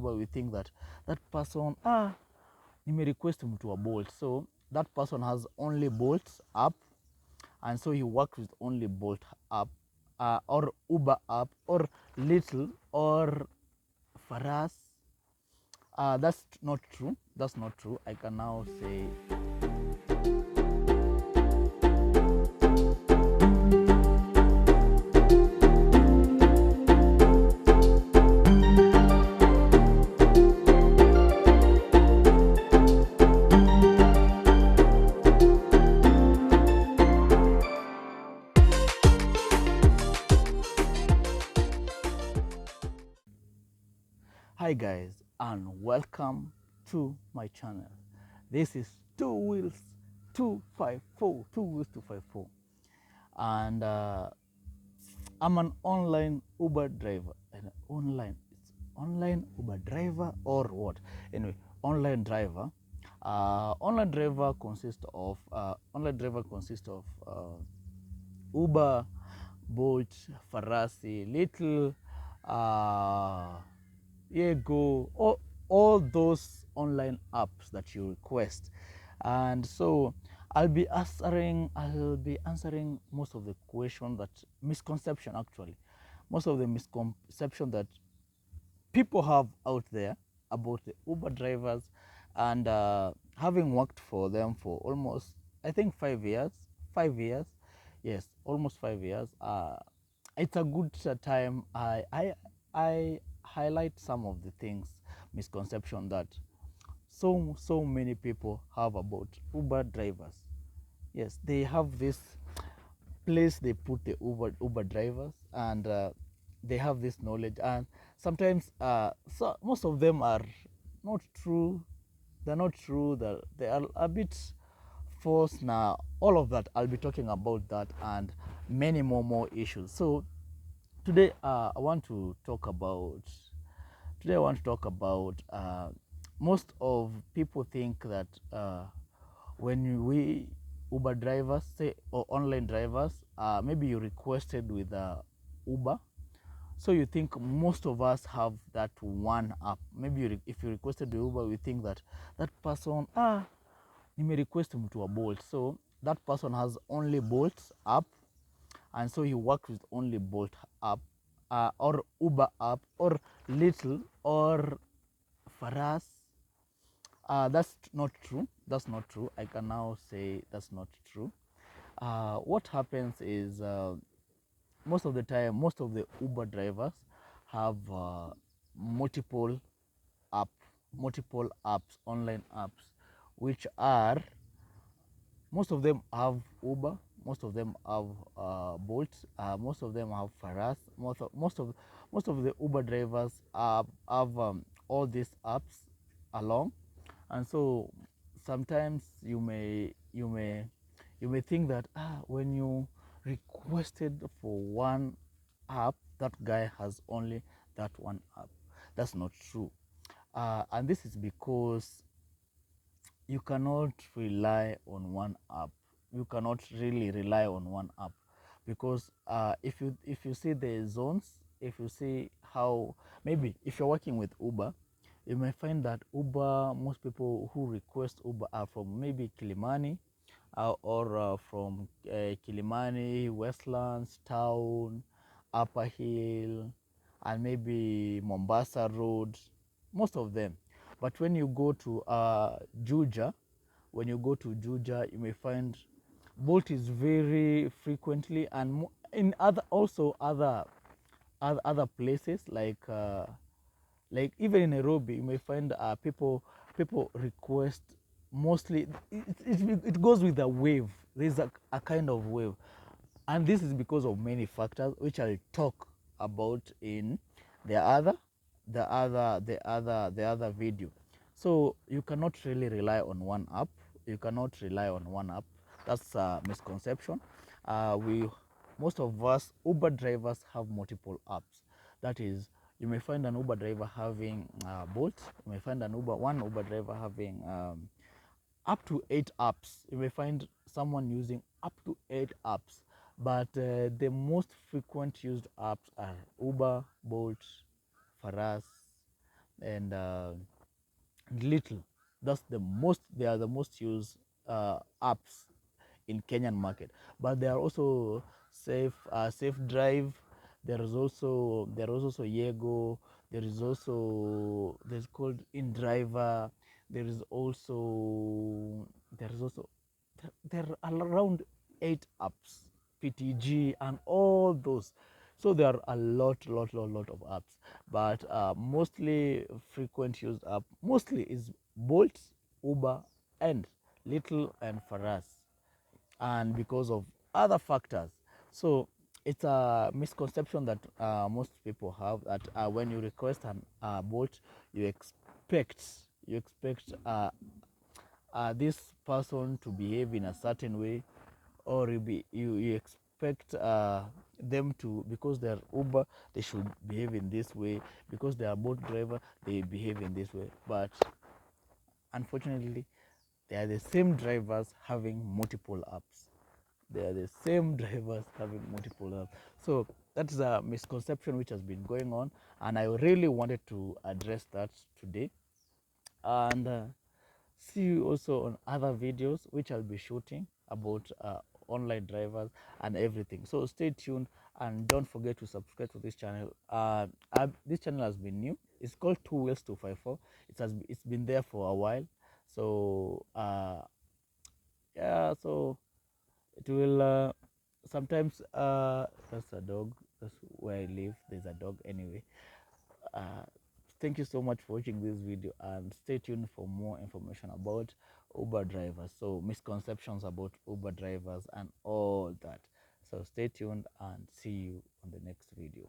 Uber, we think that that person request mtu wa Bolt, so that person has only Bolt app, and so he works with only Bolt app, or Uber app, or Little, or Faras. That's not true. That's not true. I can now say hi guys, and welcome to my channel. This is Two Wheels 254, Two Wheels 254, and I'm an online Uber driver. It's online Uber driver or what? Anyway, online driver. Online driver consists of Uber, Bolt, Farasi, Little, Go, all those online apps that you request. And so I'll be answering most of the question that misconception actually, most of the misconception that people have out there about the Uber drivers, and having worked for them for almost, I think, 5 years. 5 years, yes, almost 5 years. It's a good time. I highlight some of the things, misconception that so many people have about Uber drivers. Yes, they have this place they put the Uber drivers, and they have this knowledge, and sometimes so most of them are not true. They're not true. They are a bit false. Now all of that, I'll be talking about that and many more issues. So today I want to talk about most of people think that when we Uber drivers, say, or online drivers, maybe you requested with Uber, so you think most of us have that one app. Maybe if you requested the Uber, we think that that person request mtu wa Bolt, so that person has only Bolt app, and so he works with only Bolt app, or Uber app, or Little, or Faras. That's not true. That's not true. I can now say that's not true. What happens is, most of the time, most of the Uber drivers have multiple apps, online apps, which are, most of them have Uber, most of them have Bolt, most of them have Faras. Most of the Uber drivers have all these apps along, and so sometimes you may think that when you requested for one app, that guy has only that one app. That's not true, and this is because you cannot rely on one app. You cannot really rely on one app, because if you see the zones, if you see how, maybe if you're working with Uber, you may find that Uber, most people who request Uber are from maybe Kilimani, or from Kilimani, Westlands, Town, Upper Hill, and maybe Mombasa Road, most of them. But when you go to Juja, you may find Bolt is very frequently, and in other places, like even in Nairobi, you may find people request mostly. It goes with a wave. There's a kind of wave, and this is because of many factors, which I'll talk about in the other video. So you cannot really rely on one app. That's a misconception. Most of us Uber drivers have multiple apps. That is, you may find an Uber driver having Bolt. You may find one Uber driver having up to 8 apps. You may find someone using up to 8 apps, but the most frequent used apps are Uber, Bolt, Faras, and Little. That's the most. They are the most used apps in Kenyan market. But there are also Safe Drive. There is also Yego. There's called InDriver. There is also there is also there are around 8 apps, PTG and all those. So there are a lot of apps, but mostly frequent used app mostly is Bolt, Uber, and Little and Faras, and because of other factors. So it's a misconception that most people have, that when you request an Bolt, you expect you expect this person to behave in a certain way, or you expect them to, because they're Uber, they should behave in this way, because they are boat driver, they behave in this way. But unfortunately, they are the same drivers having multiple apps. They are the same drivers having multiple apps. So that's a misconception which has been going on, and I really wanted to address that today. And see you also on other videos which I'll be shooting about online drivers and everything. So stay tuned, and don't forget to subscribe to this channel. This channel has been new. It's called 2 Wheels 254. It's been there for a while. So yeah, so it will sometimes that's a dog. That's where I live. There's a dog anyway. uh, Thank you so much for watching this video, and stay tuned for more information about Uber drivers, so misconceptions about Uber drivers and all that. So stay tuned, and see you on the next video.